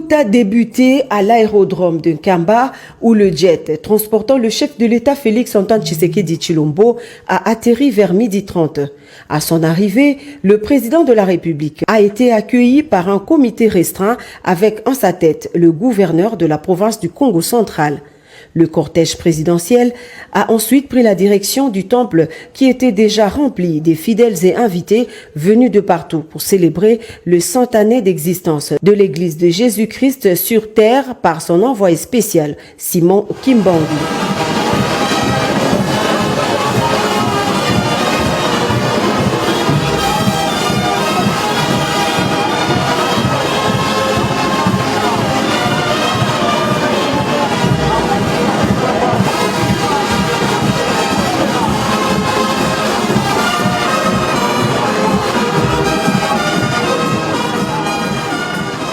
Tout a débuté à l'aérodrome de Nkamba où le jet transportant le chef de l'État Félix-Antoine Tshisekedi Tshilombo a atterri vers 12h30. À son arrivée, le président de la République a été accueilli par un comité restreint avec en sa tête le gouverneur de la province du Congo central. Le cortège présidentiel a ensuite pris la direction du temple qui était déjà rempli des fidèles et invités venus de partout pour célébrer le 100 années d'existence de l'Église de Jésus-Christ sur terre par son envoyé spécial, Simon Kimbangu.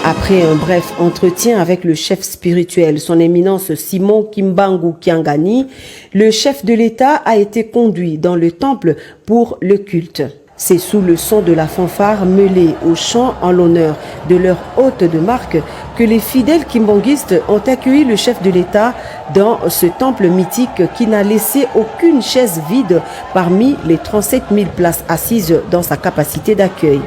Après un bref entretien avec le chef spirituel, son éminence Simon Kimbangu Kiangani, le chef de l'État a été conduit dans le temple pour le culte. C'est sous le son de la fanfare mêlée au chant en l'honneur de leur hôte de marque que les fidèles kimbanguistes ont accueilli le chef de l'État dans ce temple mythique qui n'a laissé aucune chaise vide parmi les 37 000 places assises dans sa capacité d'accueil.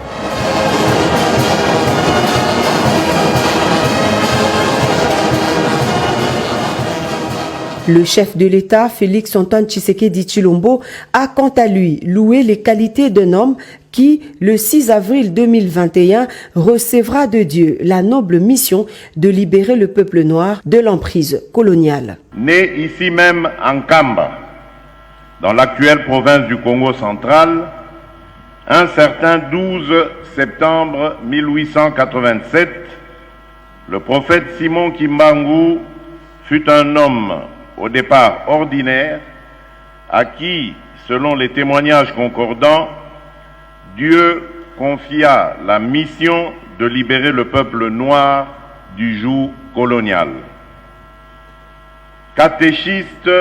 Le chef de l'État, Félix-Antoine Tshisekedi Tshilombo, a quant à lui loué les qualités d'un homme qui, le 6 avril 2021, recevra de Dieu la noble mission de libérer le peuple noir de l'emprise coloniale. Né ici même en Kamba, dans l'actuelle province du Congo central, un certain 12 septembre 1887, le prophète Simon Kimbangu fut un homme au départ ordinaire, à qui, selon les témoignages concordants, Dieu confia la mission de libérer le peuple noir du joug colonial. Catéchiste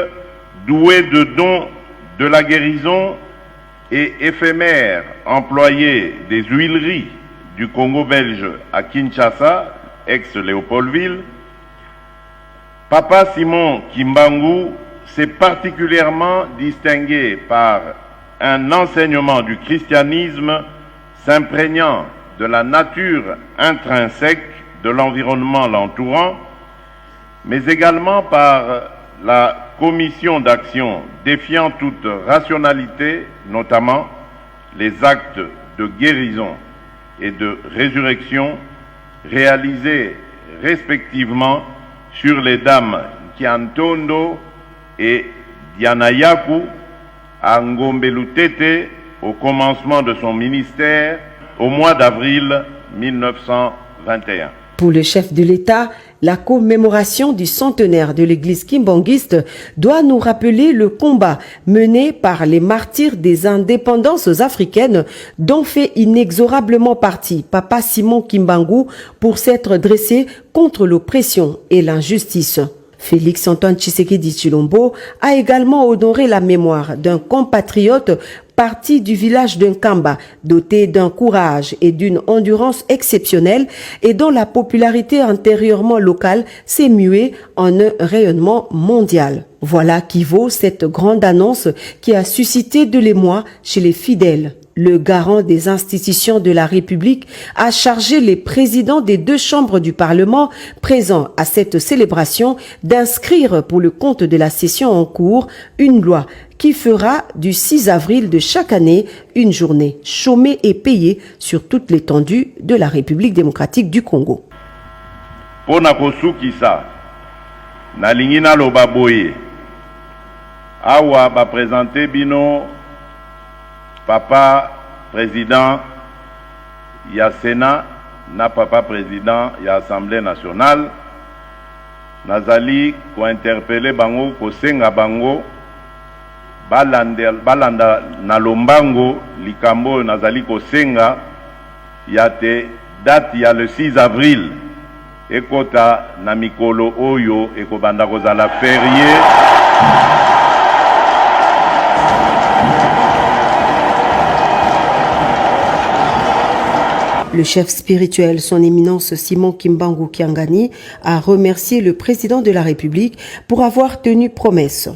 doué de dons de la guérison et éphémère employé des huileries du Congo belge à Kinshasa, ex-Léopoldville, Papa Simon Kimbangu s'est particulièrement distingué par un enseignement du christianisme s'imprégnant de la nature intrinsèque de l'environnement l'entourant, mais également par la commission d'action défiant toute rationalité, notamment les actes de guérison et de résurrection réalisés respectivement sur les dames Kiantondo et Dianayaku à Ngombe-Lutete au commencement de son ministère au mois d'avril 1921. Pour le chef de l'État, la commémoration du centenaire de l'église kimbanguiste doit nous rappeler le combat mené par les martyrs des indépendances africaines dont fait inexorablement partie Papa Simon Kimbangu pour s'être dressé contre l'oppression et l'injustice. Félix-Antoine Tshisekedi Tshilombo a également honoré la mémoire d'un compatriote parti du village de Nkamba, doté d'un courage et d'une endurance exceptionnelle et dont la popularité antérieurement locale s'est muée en un rayonnement mondial. Voilà qui vaut cette grande annonce qui a suscité de l'émoi chez les fidèles. Le garant des institutions de la République a chargé les présidents des deux chambres du Parlement présents à cette célébration d'inscrire pour le compte de la session en cours une loi qui fera du 6 avril de chaque année une journée chômée et payée sur toute l'étendue de la République démocratique du Congo. Pona kosukisa na lingina loba boye awa ba présenter bino papa président ya Sénat na papa président ya Assemblée nationale nazali ko interpeller bango ko senga bango balanda na lombango likambo nazali ko senga ya te date ya le 6 avril ekota na mikolo oyo ekobanda kozala férié. Le chef spirituel, son éminence Simon Kimbangu Kiangani, a remercié le président de la République pour avoir tenu promesse.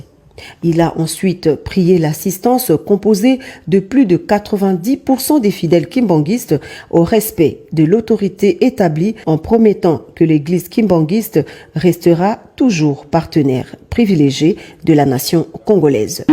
Il a ensuite prié l'assistance composée de plus de 90% des fidèles kimbanguistes au respect de l'autorité établie en promettant que l'église kimbanguiste restera toujours partenaire privilégié de la nation congolaise.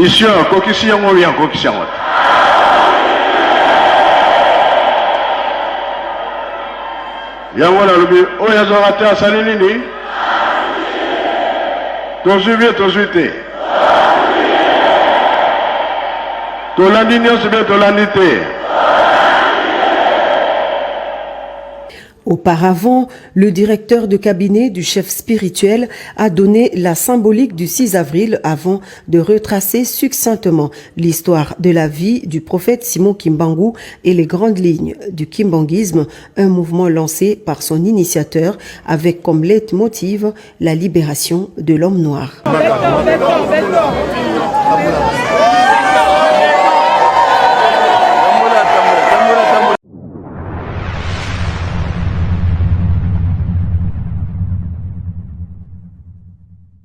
Auparavant, le directeur de cabinet du chef spirituel a donné la symbolique du 6 avril avant de retracer succinctement l'histoire de la vie du prophète Simon Kimbangu et les grandes lignes du kimbanguisme, un mouvement lancé par son initiateur avec comme leitmotiv la libération de l'homme noir.